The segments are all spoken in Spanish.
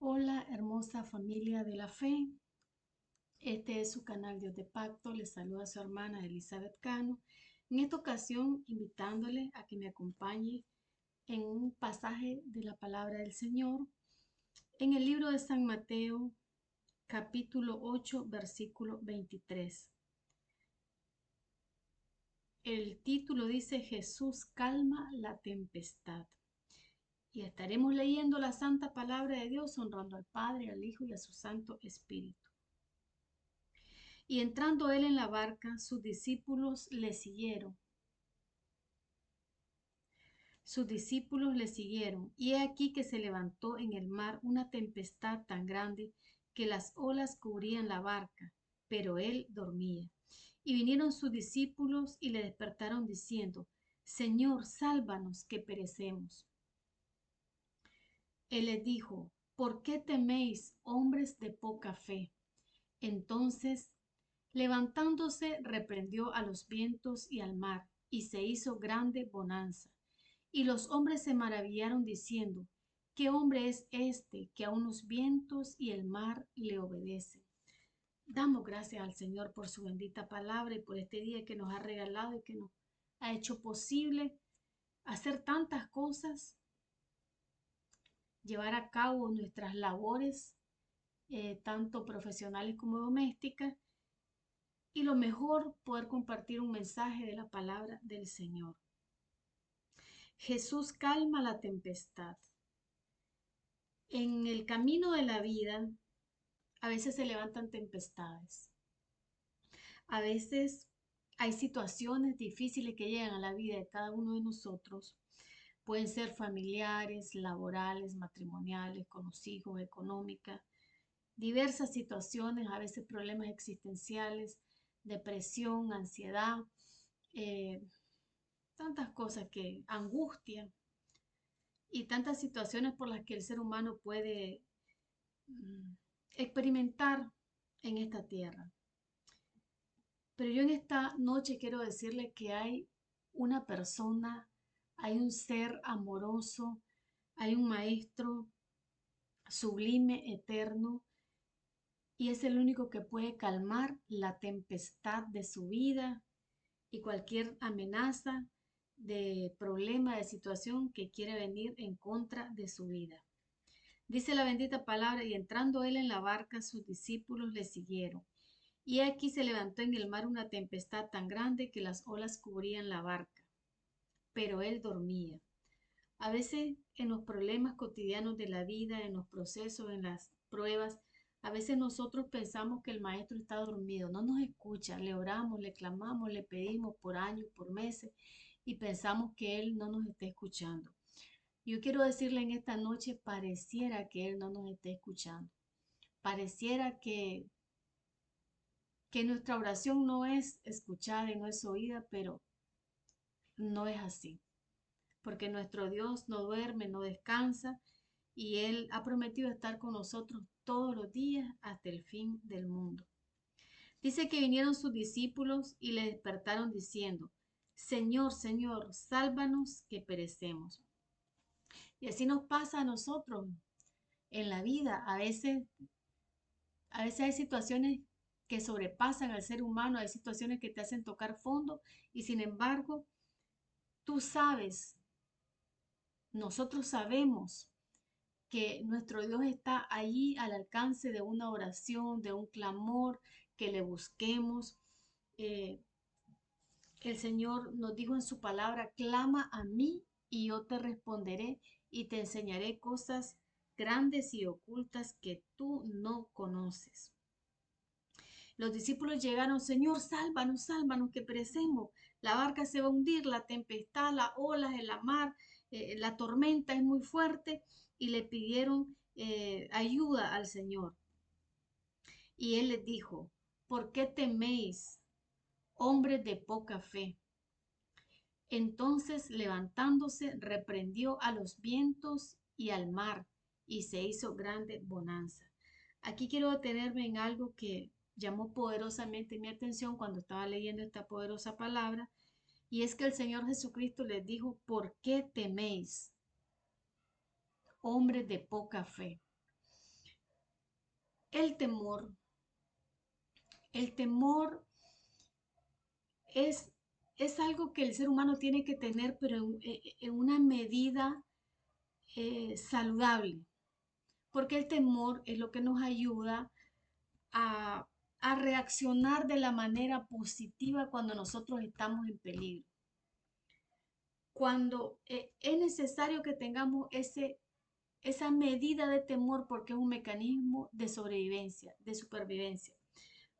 Hola, hermosa familia de la fe. Este es su canal Dios de Pacto. Les saluda su hermana Elizabeth Cano. En esta ocasión, invitándole a que me acompañe en un pasaje de la palabra del Señor en el libro de San Mateo, capítulo 8, versículo 23. El título dice: Jesús calma la tempestad. Y estaremos leyendo la santa palabra de Dios, honrando al Padre, al Hijo y a su Santo Espíritu. Y entrando él en la barca, sus discípulos le siguieron. Sus discípulos le siguieron, y he aquí que se levantó en el mar una tempestad tan grande que las olas cubrían la barca, pero él dormía. Y vinieron sus discípulos y le despertaron diciendo: Señor, sálvanos, que perecemos. Él les dijo: ¿Por qué teméis, hombres de poca fe? Entonces, levantándose, reprendió a los vientos y al mar, y se hizo grande bonanza. Y los hombres se maravillaron diciendo: ¿Qué hombre es este que aun los vientos y el mar le obedecen? Damos gracias al Señor por su bendita palabra y por este día que nos ha regalado y que nos ha hecho posible hacer tantas cosas, llevar a cabo nuestras labores, tanto profesionales como domésticas, y lo mejor, poder compartir un mensaje de la palabra del Señor. Jesús calma la tempestad. En el camino de la vida, a veces se levantan tempestades. A veces hay situaciones difíciles que llegan a la vida de cada uno de nosotros. Pueden ser familiares, laborales, matrimoniales, con los hijos, económicas, diversas situaciones, a veces problemas existenciales, depresión, ansiedad, eh, tantas cosas que angustia y tantas situaciones por las que el ser humano puede mm, experimentar en esta tierra. Pero yo en esta noche quiero decirle que hay una persona, hay un ser amoroso, hay un maestro sublime, eterno, y es el único que puede calmar la tempestad de su vida y cualquier amenaza de problema, de situación que quiere venir en contra de su vida. Dice la bendita palabra: y entrando él en la barca, sus discípulos le siguieron. Y aquí se levantó en el mar una tempestad tan grande que las olas cubrían la barca, pero él dormía. A veces en los problemas cotidianos de la vida, en los procesos, en las pruebas, a veces nosotros pensamos que el maestro está dormido, no nos escucha, le oramos, le clamamos, le pedimos por años, por meses, y pensamos que él no nos está escuchando. Yo quiero decirle en esta noche: pareciera que él no nos esté escuchando. Pareciera que nuestra oración no es escuchada y no es oída, pero no es así, porque nuestro Dios no duerme, no descansa, y Él ha prometido estar con nosotros todos los días hasta el fin del mundo. Dice que vinieron sus discípulos y le despertaron diciendo: Señor, Señor, sálvanos, que perecemos. Y así nos pasa a nosotros en la vida. A veces hay situaciones que sobrepasan al ser humano, hay situaciones que te hacen tocar fondo, y sin embargo, tú sabes, nosotros sabemos que nuestro Dios está allí al alcance de una oración, de un clamor, que le busquemos. Eh, el Señor nos dijo en su palabra: clama a mí y yo te responderé y te enseñaré cosas grandes y ocultas que tú no conoces. Los discípulos llegaron: Señor, sálvanos, sálvanos, que perecemos. La barca se va a hundir, la tempestad, las olas en la mar, la tormenta es muy fuerte, y le pidieron ayuda al Señor. Y él les dijo: ¿por qué teméis, hombres de poca fe? Entonces, levantándose, reprendió a los vientos y al mar, y se hizo grande bonanza. Aquí quiero detenerme en algo que llamó poderosamente mi atención cuando estaba leyendo esta poderosa palabra, y es que el Señor Jesucristo les dijo: ¿por qué teméis, hombres de poca fe? El temor, el temor es, es algo que el ser humano tiene que tener, pero en una medida saludable, porque el temor es lo que nos ayuda a, a reaccionar de la manera positiva cuando nosotros estamos en peligro. Cuando es necesario que tengamos esa medida de temor porque es un mecanismo de sobrevivencia, de supervivencia.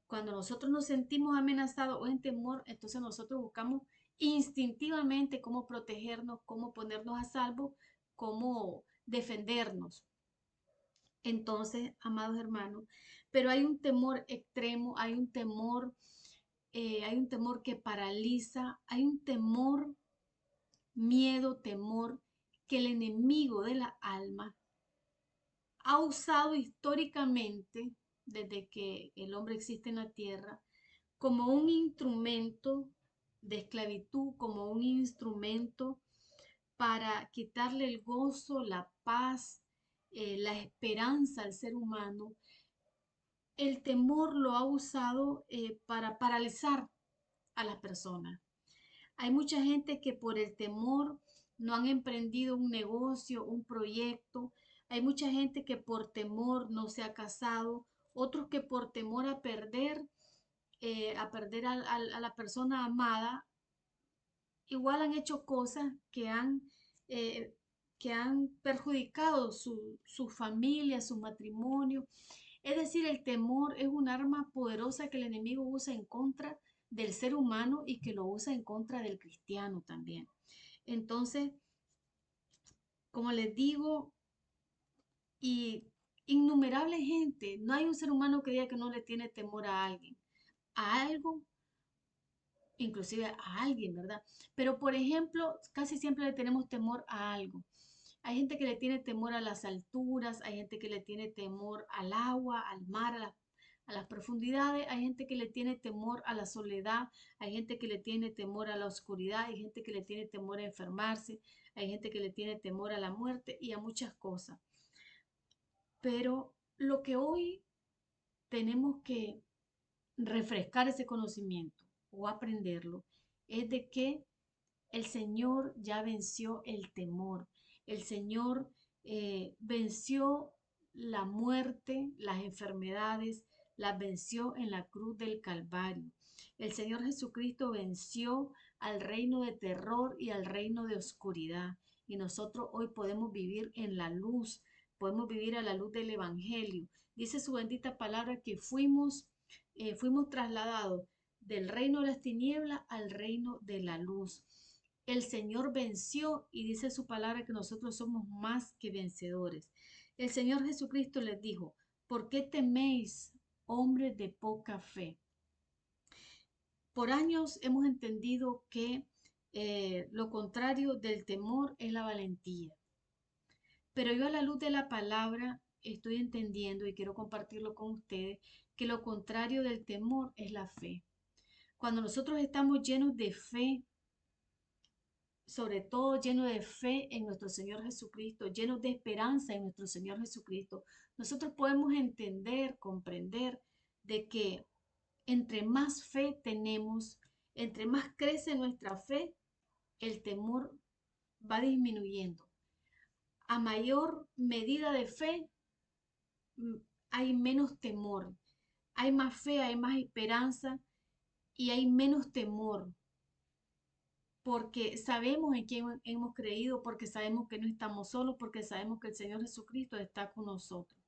Cuando nosotros nos sentimos amenazados o en temor, entonces nosotros buscamos instintivamente cómo protegernos, cómo ponernos a salvo, cómo defendernos. Entonces, amados hermanos, pero hay un temor extremo, hay un temor que paraliza, hay un temor, miedo, temor que el enemigo de la alma ha usado históricamente, desde que el hombre existe en la tierra, como un instrumento de esclavitud, como un instrumento para quitarle el gozo, la paz, la esperanza al ser humano. El temor lo ha usado para paralizar a las personas. Hay mucha gente que por el temor no han emprendido un negocio, un proyecto. Hay mucha gente que por temor no se ha casado. Otros que por temor a perder a la persona amada, igual han hecho cosas eh, que han perjudicado su familia, su matrimonio. Es decir, el temor es un arma poderosa que el enemigo usa en contra del ser humano y que lo usa en contra del cristiano también. Entonces, como les digo, y innumerable gente, no hay un ser humano que diga que no le tiene temor a alguien, a algo, inclusive a alguien, ¿verdad? Pero, por ejemplo, casi siempre le tenemos temor a algo. Hay gente que le tiene temor a las alturas, hay gente que le tiene temor al agua, al mar, a las profundidades, hay gente que le tiene temor a la soledad, hay gente que le tiene temor a la oscuridad, hay gente que le tiene temor a enfermarse, hay gente que le tiene temor a la muerte y a muchas cosas. Pero lo que hoy tenemos que refrescar ese conocimiento o aprenderlo es de que el Señor ya venció el temor. El Señor venció la muerte, las enfermedades, las venció en la cruz del Calvario. El Señor Jesucristo venció al reino de terror y al reino de oscuridad. Y nosotros hoy podemos vivir en la luz, podemos vivir a la luz del Evangelio. Dice su bendita palabra que fuimos trasladados del reino de las tinieblas al reino de la luz. El Señor venció y dice su palabra que nosotros somos más que vencedores. El Señor Jesucristo les dijo, ¿por qué teméis, hombres de poca fe? Por años hemos entendido que lo contrario del temor es la valentía. Pero yo a la luz de la palabra estoy entendiendo y quiero compartirlo con ustedes que lo contrario del temor es la fe. Cuando nosotros estamos llenos de fe, sobre todo llenos de fe en nuestro Señor Jesucristo, llenos de esperanza en nuestro Señor Jesucristo, nosotros podemos entender, comprender de que entre más fe tenemos, entre más crece nuestra fe, el temor va disminuyendo. A mayor medida de fe, mm, hay menos temor, hay más fe, hay más esperanza y hay menos temor, porque sabemos en quién hemos creído, porque sabemos que no estamos solos, porque sabemos que el Señor Jesucristo está con nosotros.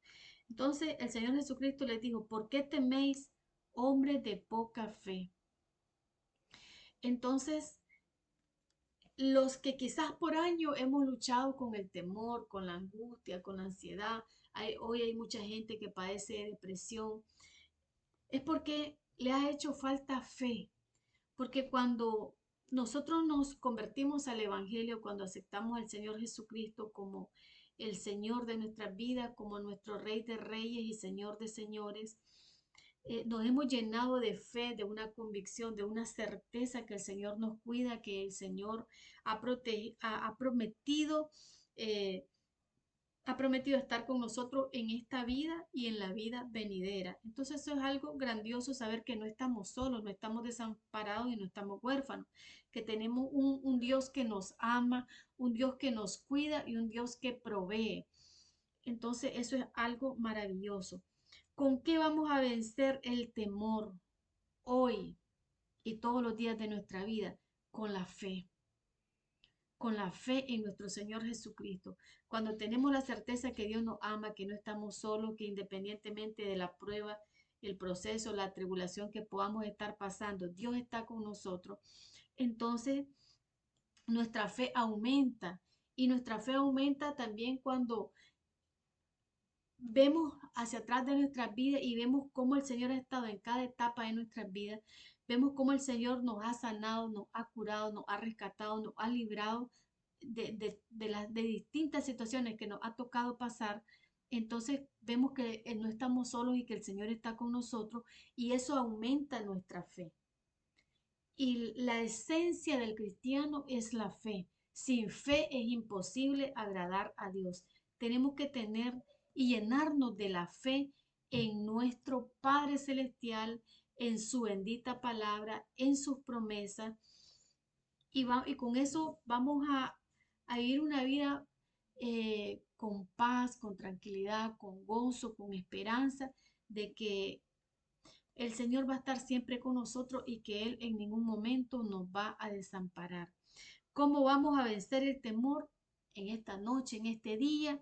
Entonces el Señor Jesucristo les dijo, ¿por qué teméis, hombres de poca fe? Entonces, los que quizás por años hemos luchado con el temor, con la angustia, con la ansiedad, hoy hay mucha gente que padece de depresión, es porque le ha hecho falta fe. Porque cuando nosotros nos convertimos al Evangelio, cuando aceptamos al Señor Jesucristo como el Señor de nuestras vidas, como nuestro Rey de Reyes y Señor de Señores, nos hemos llenado de fe, de una convicción, de una certeza que el Señor nos cuida, que el Señor ha prometido eh, ha prometido estar con nosotros en esta vida y en la vida venidera. Entonces eso es algo grandioso, saber que no estamos solos, no estamos desamparados y no estamos huérfanos, que tenemos un Dios que nos ama, un Dios que nos cuida y un Dios que provee. Entonces eso es algo maravilloso. ¿Con qué vamos a vencer el temor hoy y todos los días de nuestra vida? Con la fe, con la fe en nuestro Señor Jesucristo. Cuando tenemos la certeza que Dios nos ama, que no estamos solos, que independientemente de la prueba, el proceso, la tribulación que podamos estar pasando, Dios está con nosotros. Entonces nuestra fe aumenta, y nuestra fe aumenta también cuando vemos hacia atrás de nuestras vidas y vemos cómo el Señor ha estado en cada etapa de nuestras vidas. Vemos cómo el Señor nos ha sanado, nos ha curado, nos ha rescatado, nos ha librado de distintas situaciones que nos ha tocado pasar. Entonces vemos que no estamos solos y que el Señor está con nosotros, y eso aumenta nuestra fe. Y la esencia del cristiano es la fe. Sin fe es imposible agradar a Dios. Tenemos que tener y llenarnos de la fe en nuestro Padre Celestial, en su bendita palabra, en sus promesas. Y con eso vamos a vivir una vida con paz, con tranquilidad, con gozo, con esperanza de que el Señor va a estar siempre con nosotros y que Él en ningún momento nos va a desamparar. ¿Cómo vamos a vencer el temor en esta noche, en este día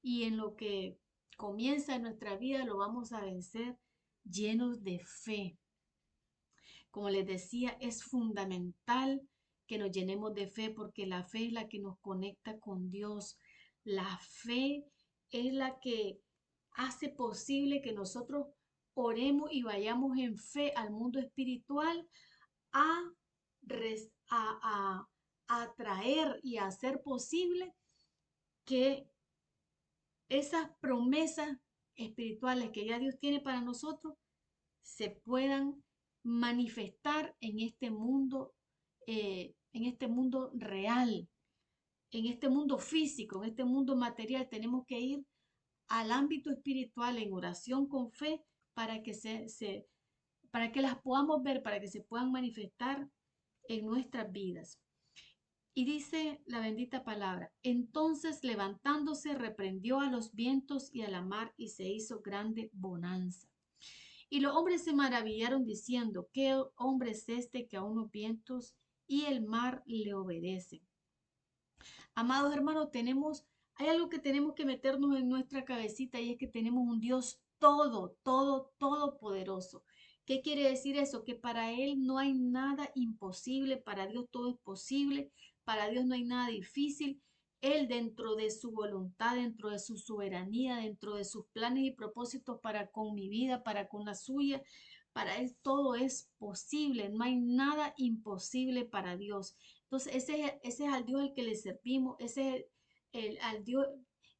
y en lo que comienza en nuestra vida? Lo vamos a vencer llenos de fe. Como les decía, es fundamental que nos llenemos de fe, porque la fe es la que nos conecta con Dios. La fe es la que hace posible que nosotros oremos y vayamos en fe al mundo espiritual a, a atraer y a hacer posible que esas promesas espirituales que ya Dios tiene para nosotros se puedan manifestar en este mundo real, en este mundo físico, en este mundo material. Tenemos que ir al ámbito espiritual en oración con fe para que para que las podamos ver, para que se puedan manifestar en nuestras vidas. Y dice la bendita palabra: entonces levantándose reprendió a los vientos y a la mar, y se hizo grande bonanza. Y los hombres se maravillaron diciendo: ¿qué hombre es este que aun los vientos y el mar le obedecen? Amados hermanos, hay algo que tenemos que meternos en nuestra cabecita, y es que tenemos un Dios todopoderoso. ¿Qué quiere decir eso? Que para Él no hay nada imposible, para Dios todo es posible, para Dios no hay nada difícil. Él, dentro de su voluntad, dentro de su soberanía, dentro de sus planes y propósitos para con mi vida, para con la suya, para Él todo es posible, no hay nada imposible para Dios. Entonces, ese es al Dios al que le servimos, ese es al Dios,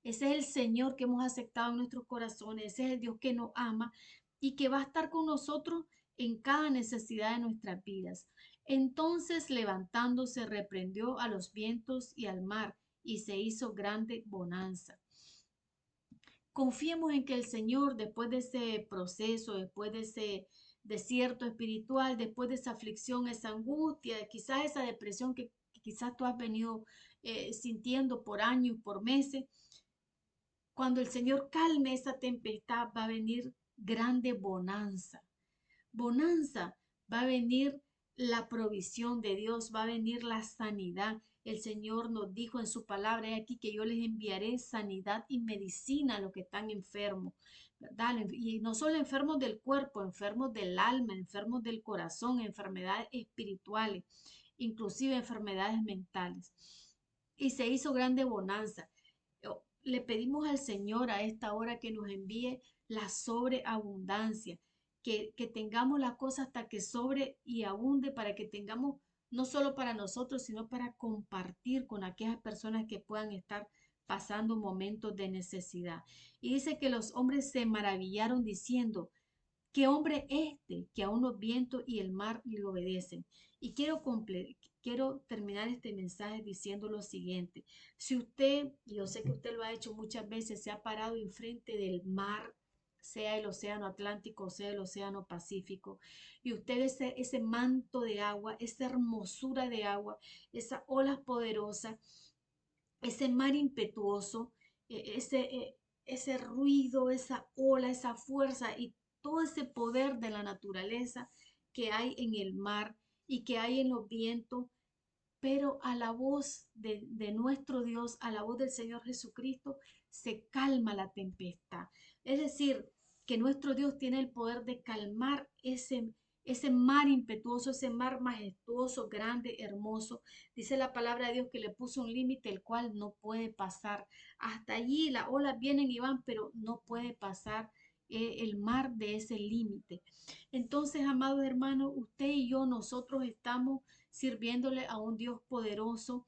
ese es el Señor que hemos aceptado en nuestros corazones, ese es el Dios que nos ama y que va a estar con nosotros en cada necesidad de nuestras vidas. Entonces, levantándose, reprendió a los vientos y al mar, y se hizo grande bonanza. Confiemos en que el Señor, después de ese proceso, después de ese desierto espiritual, después de esa aflicción, esa angustia, quizás esa depresión que quizás tú has venido sintiendo por años, por meses, cuando el Señor calme esa tempestad, va a venir grande bonanza. Bonanza, va a venir la provisión de Dios, va a venir la sanidad. El Señor nos dijo en su palabra: "He aquí que yo les enviaré sanidad y medicina a los que están enfermos", ¿verdad? Y no solo enfermos del cuerpo, enfermos del alma, enfermos del corazón, enfermedades espirituales, inclusive enfermedades mentales. Y se hizo grande bonanza. Le pedimos al Señor a esta hora que nos envíe la sobreabundancia, que tengamos la cosa hasta que sobre y abunde, para que tengamos no solo para nosotros, sino para compartir con aquellas personas que puedan estar pasando momentos de necesidad. Y dice que los hombres se maravillaron diciendo: ¿qué hombre este que aún los vientos y el mar le obedecen? Y quiero terminar este mensaje diciendo lo siguiente. Si usted, y yo sé que usted lo ha hecho muchas veces, se ha parado enfrente del mar, sea el océano Atlántico, sea el océano Pacífico, y usted ese manto de agua, esa hermosura de agua, esa ola poderosa, ese mar impetuoso, ese ruido, esa ola, esa fuerza y todo ese poder de la naturaleza que hay en el mar y que hay en los vientos, pero a la voz de nuestro Dios, a la voz del Señor Jesucristo, se calma la tempestad. Es decir, que nuestro Dios tiene el poder de calmar ese mar impetuoso, ese mar majestuoso, grande, hermoso. Dice la palabra de Dios que le puso un límite el cual no puede pasar. Hasta allí las olas vienen y van, pero no puede pasar el mar de ese límite. Entonces, amados hermanos, usted y yo, nosotros estamos sirviéndole a un Dios poderoso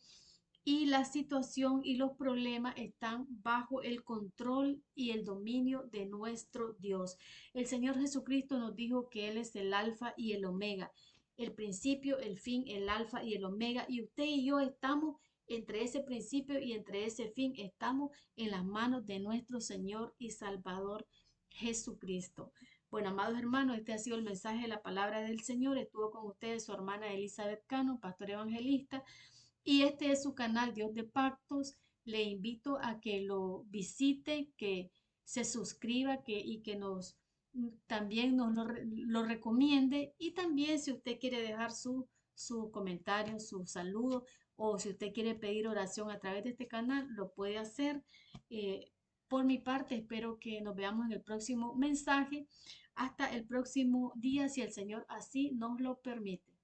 y la situación y los problemas están bajo el control y el dominio de nuestro Dios. El Señor Jesucristo nos dijo que Él es el alfa y el omega, el principio, el fin, el alfa y el omega, y usted y yo estamos entre ese principio y entre ese fin, estamos en las manos de nuestro Señor y Salvador Jesucristo. Bueno, amados hermanos, este ha sido el mensaje de la palabra del Señor. Estuvo con ustedes su hermana Elizabeth Cano, pastor evangelista, y este es su canal Dios de Pactos. Le invito a que lo visite, que se suscriba y que también lo recomiende. Y también si usted quiere dejar su comentario, su saludo, o si usted quiere pedir oración a través de este canal, lo puede hacer. Eh, por mi parte, espero que nos veamos en el próximo mensaje. Hasta el próximo día, si el Señor así nos lo permite.